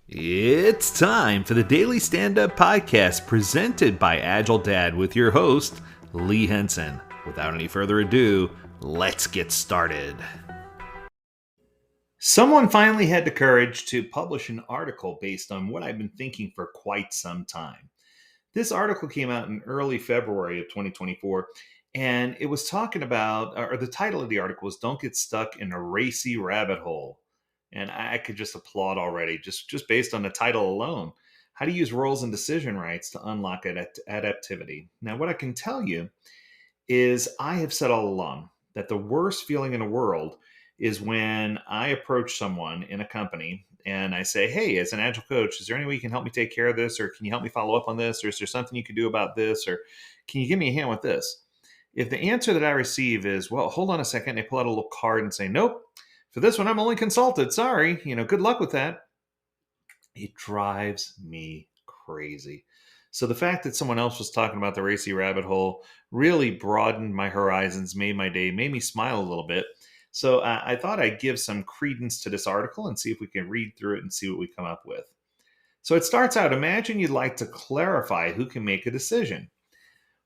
It's time for the Daily Stand Up Podcast presented by Agile Dad with your host, Lee Henson. Without any further ado, let's get started. Someone finally had the courage to publish an article based on what I've been thinking for quite some time. This article came out in early February of 2024, and it was talking about, or the title of the article was Don't Get Stuck in a Racy Rabbit Hole. And I could just applaud already, just based on the title alone. How to use roles and decision rights to unlock adaptivity. Now, what I can tell you is I have said all along that the worst feeling in the world is when I approach someone in a company and I say, hey, as an agile coach, is there any way you can help me take care of this? Or can you help me follow up on this? Or is there something you could do about this? Or can you give me a hand with this? If the answer that I receive is, well, hold on a second, they pull out a little card and say, nope, for this one, I'm only consulted. Sorry, good luck with that. It drives me crazy. So the fact that someone else was talking about the racy rabbit hole really broadened my horizons, made my day, made me smile a little bit. So I thought I'd give some credence to this article and see if we can read through it and see what we come up with. So it starts out, imagine you'd like to clarify who can make a decision.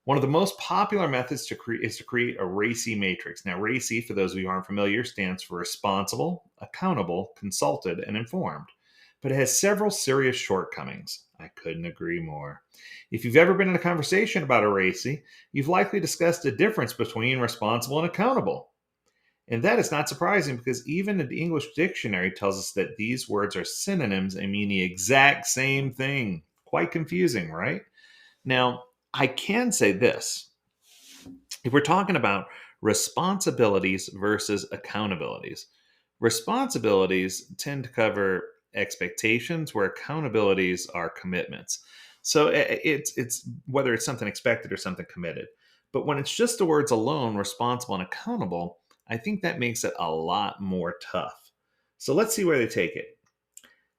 One of the most popular methods is to create a RACI-matrix. Now, RACI, for those of you who aren't familiar, stands for responsible, accountable, consulted, and informed. But it has several serious shortcomings. I couldn't agree more. If you've ever been in a conversation about a RACI, you've likely discussed the difference between responsible and accountable. And that is not surprising because even the English dictionary tells us that these words are synonyms and mean the exact same thing. Quite confusing, right? Now, I can say this. If we're talking about responsibilities versus accountabilities, responsibilities tend to cover expectations where accountabilities are commitments. So it's whether it's something expected or something committed. But when it's just the words alone, responsible and accountable, I think that makes it a lot more tough. So let's see where they take it.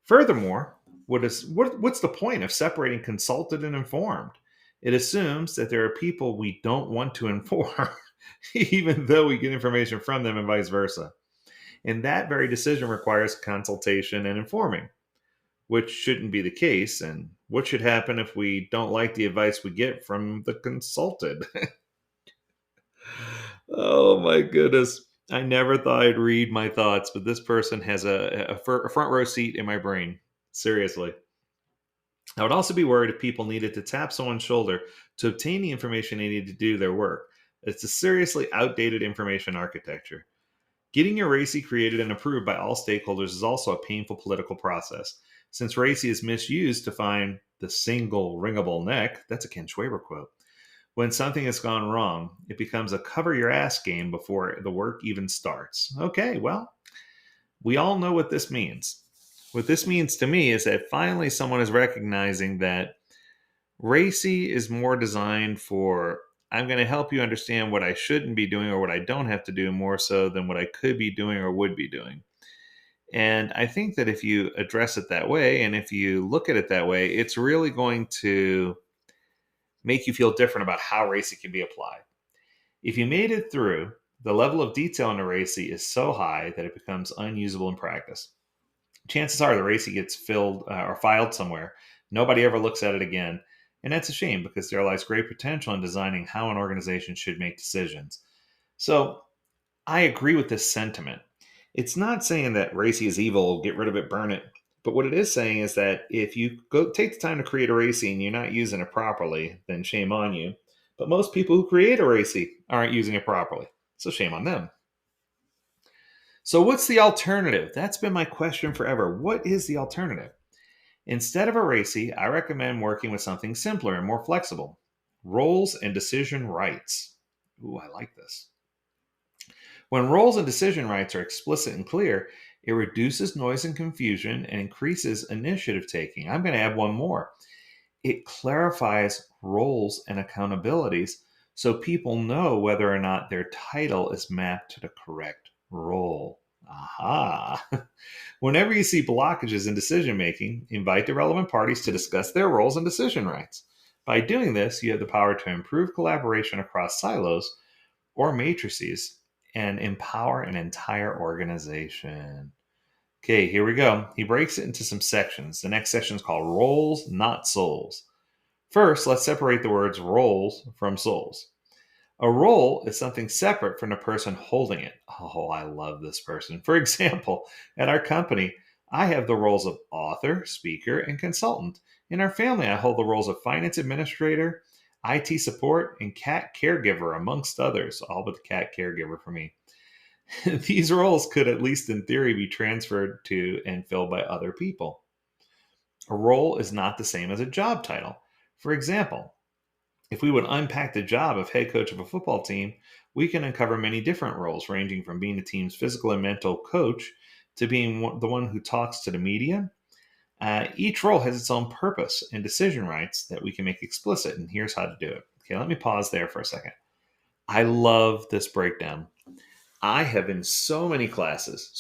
Furthermore, what's the point of separating consulted and informed? It assumes that there are people we don't want to inform, even though we get information from them and vice versa. And that very decision requires consultation and informing, which shouldn't be the case. And what should happen if we don't like the advice we get from the consulted? Oh my goodness. I never thought I'd read my thoughts, but this person has a front row seat in my brain. Seriously. I would also be worried if people needed to tap someone's shoulder to obtain the information they need to do their work. It's a seriously outdated information architecture. Getting your RACI created and approved by all stakeholders is also a painful political process. Since RACI is misused to find the single ringable neck, that's a Ken Schwaber quote. When something has gone wrong, it becomes a cover your ass game before the work even starts. Okay, well, we all know what this means. What this means to me is that finally someone is recognizing that RACI is more designed for I'm going to help you understand what I shouldn't be doing or what I don't have to do more so than what I could be doing or would be doing. And I think that if you address it that way and if you look at it that way, it's really going to make you feel different about how RACI can be applied. If you made it through, the level of detail in the RACI is so high that it becomes unusable in practice. Chances are the RACI gets filled or filed somewhere. Nobody ever looks at it again. And that's a shame because there lies great potential in designing how an organization should make decisions. So I agree with this sentiment. It's not saying that RACI is evil, get rid of it, burn it. But what it is saying is that if you go take the time to create a RACI and you're not using it properly, then shame on you. But most people who create a RACI aren't using it properly. So shame on them. So what's the alternative? That's been my question forever. What is the alternative? Instead of a RACI, I recommend working with something simpler and more flexible. Roles and decision rights. Ooh, I like this. When roles and decision rights are explicit and clear, it reduces noise and confusion and increases initiative taking. I'm going to add one more. It clarifies roles and accountabilities so people know whether or not their title is mapped to the correct role. Aha. Whenever you see blockages in decision making, invite the relevant parties to discuss their roles and decision rights. By doing this, you have the power to improve collaboration across silos or matrices and empower an entire organization. Okay, here we go. He breaks it into some sections. The next section is called roles, not souls. First, let's separate the words roles from souls. A role is something separate from the person holding it. Oh, I love this person. For example, at our company, I have the roles of author, speaker, and consultant. In our family, I hold the roles of finance administrator, IT support, and cat caregiver, amongst others, all but the cat caregiver for me. These roles could, at least in theory, be transferred to and filled by other people. A role is not the same as a job title. For example, if we would unpack the job of head coach of a football team, we can uncover many different roles, ranging from being the team's physical and mental coach to being the one who talks to the media. Each role has its own purpose and decision rights that we can make explicit, and here's how to do it. Okay, let me pause there for a second. I love this breakdown. I have been so many classes,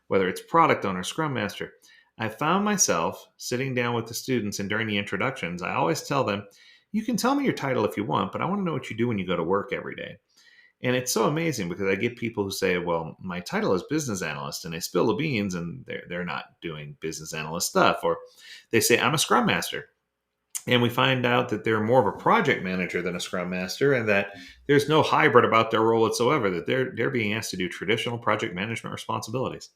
whether it's product owner, scrum master. I found myself sitting down with the students, and during the introductions, I always tell them, you can tell me your title if you want, but I want to know what you do when you go to work every day. And it's so amazing because I get people who say, well, my title is business analyst, and they spill the beans and they're not doing business analyst stuff. Or they say, I'm a scrum master. And we find out that they're more of a project manager than a scrum master, and that there's no hybrid about their role whatsoever, that they're being asked to do traditional project management responsibilities.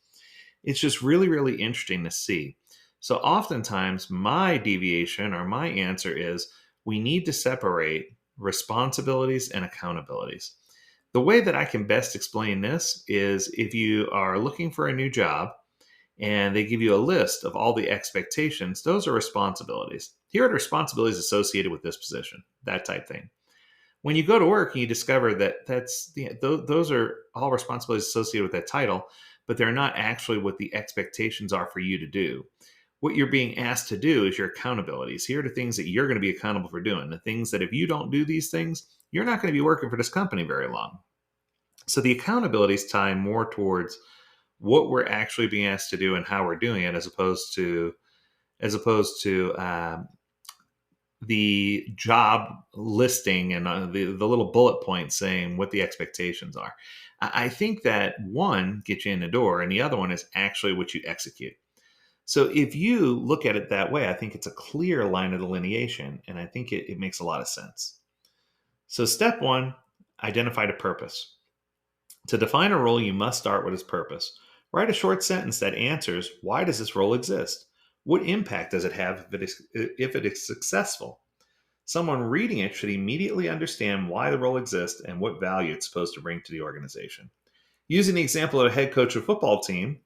It's just really, really interesting to see. So oftentimes my deviation or my answer is we need to separate responsibilities and accountabilities. The way that I can best explain this is if you are looking for a new job and they give you a list of all the expectations, those are responsibilities. Here are the responsibilities associated with this position, that type thing. When you go to work and you discover that those are all responsibilities associated with that title, but they're not actually what the expectations are for you to do. What you're being asked to do is your accountabilities. Here are the things that you're going to be accountable for doing. The things that if you don't do these things, you're not going to be working for this company very long. So the accountabilities tie more towards what we're actually being asked to do and how we're doing it, as opposed to the job listing and the little bullet points saying what the expectations are. I think that one gets you in the door, and the other one is actually what you execute. So if you look at it that way, I think it's a clear line of delineation, and I think it makes a lot of sense. So step one, identify the purpose. To define a role, you must start with its purpose. Write a short sentence that answers, why does this role exist? What impact does it have if it is successful? Someone reading it should immediately understand why the role exists and what value it's supposed to bring to the organization. Using the example of a head coach of a football team,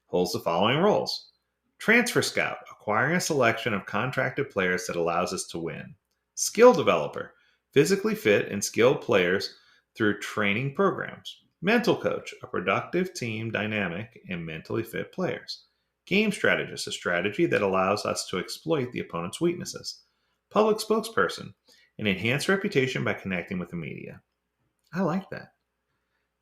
holds the following roles. Transfer scout, acquiring a selection of contracted players that allows us to win. Skill developer, physically fit and skilled players through training programs. Mental coach, a productive team dynamic and mentally fit players. Game strategist, a strategy that allows us to exploit the opponent's weaknesses. Public spokesperson, an enhanced reputation by connecting with the media. I like that.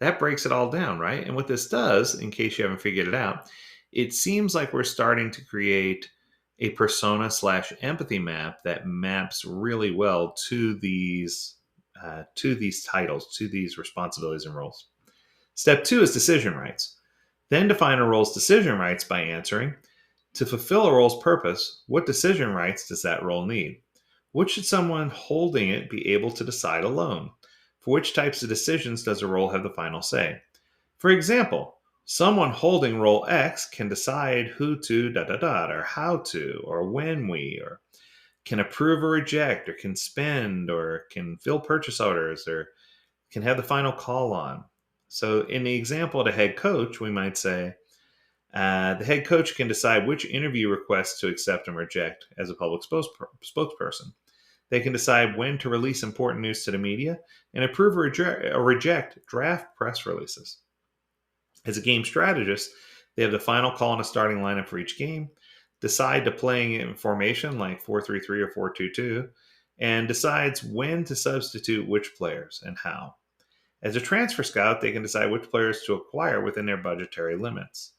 That breaks it all down, right? And what this does, in case you haven't figured it out, it seems like we're starting to create a persona slash empathy map that maps really well to these titles, to these responsibilities and roles. Step two is decision rights. Then define a role's decision rights by answering, to fulfill a role's purpose, what decision rights does that role need? What should someone holding it be able to decide alone? For which types of decisions does a role have the final say? For example, someone holding role X can decide who to or how to, or when we, or can approve or reject, or can spend, or can fill purchase orders, or can have the final call on. So in the example of the head coach, we might say, the head coach can decide which interview requests to accept and reject as a public spokesperson. They can decide when to release important news to the media and approve or reject draft press releases. As a game strategist, they have the final call on a starting lineup for each game, decide to playing in formation like 4-3-3 or 4-2-2, and decides when to substitute which players and how. As a transfer scout, they can decide which players to acquire within their budgetary limits.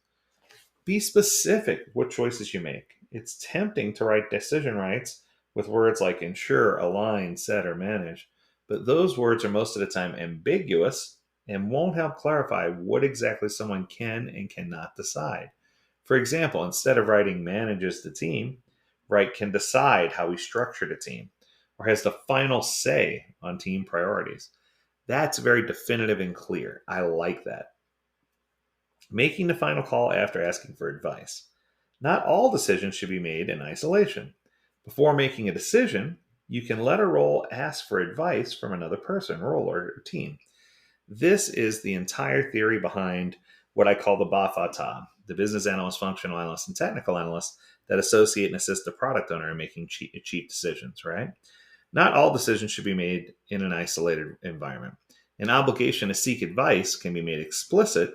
Be specific what choices you make. It's tempting to write decision rights with words like ensure, align, set, or manage, but those words are most of the time ambiguous and won't help clarify what exactly someone can and cannot decide. For example, instead of writing manages the team, write can decide how we structure the team or has the final say on team priorities. That's very definitive and clear. I like that. Making the final call after asking for advice. Not all decisions should be made in isolation. Before making a decision, you can let a role ask for advice from another person, role, or team. This is the entire theory behind what I call the BAFATA, the business analyst, functional analyst, and technical analyst that associate and assist the product owner in making cheap decisions, right? Not all decisions should be made in an isolated environment. An obligation to seek advice can be made explicit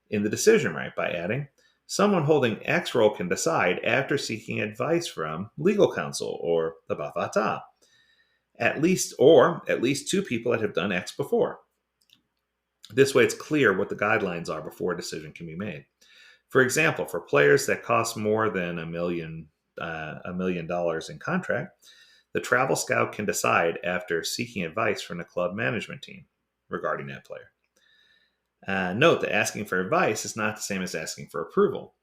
in the decision right by adding, someone holding X role can decide after seeking advice from legal counsel or the BAFATA. At least two people that have done X before. This way, it's clear what the guidelines are before a decision can be made. For example, for players that cost more than $1 million in contract, the travel scout can decide after seeking advice from the club management team regarding that player. Note that asking for advice is not the same as asking for approval.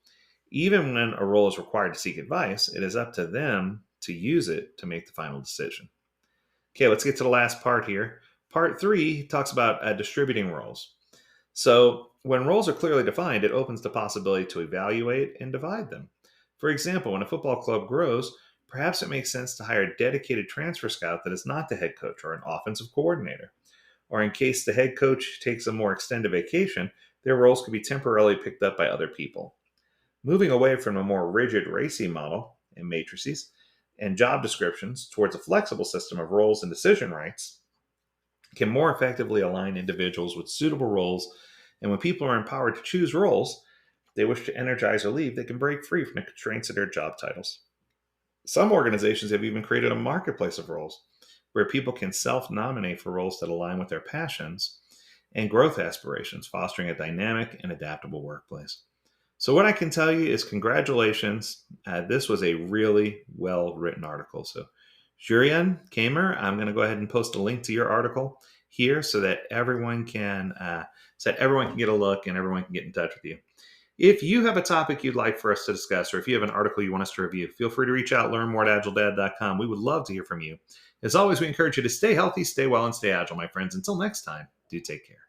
Even when a role is required to seek advice, it is up to them to use it to make the final decision. Okay, let's get to the last part here. Part 3 talks about distributing roles. So when roles are clearly defined, it opens the possibility to evaluate and divide them. For example, when a football club grows, perhaps it makes sense to hire a dedicated transfer scout that is not the head coach or an offensive coordinator. Or in case the head coach takes a more extended vacation, their roles could be temporarily picked up by other people. Moving away from a more rigid RACI model and matrices and job descriptions towards a flexible system of roles and decision rights can more effectively align individuals with suitable roles. And when people are empowered to choose roles they wish to energize or leave, they can break free from the constraints of their job titles. Some organizations have even created a marketplace of roles where people can self-nominate for roles that align with their passions and growth aspirations, fostering a dynamic and adaptable workplace. So what I can tell you is congratulations. This was a really well-written article. So Jurian Kamer, I'm going to go ahead and post a link to your article here so that everyone can get a look and everyone can get in touch with you. If you have a topic you'd like for us to discuss, or if you have an article you want us to review, feel free to reach out, learn more at agiledad.com. We would love to hear from you. As always, we encourage you to stay healthy, stay well, and stay agile, my friends. Until next time, do take care.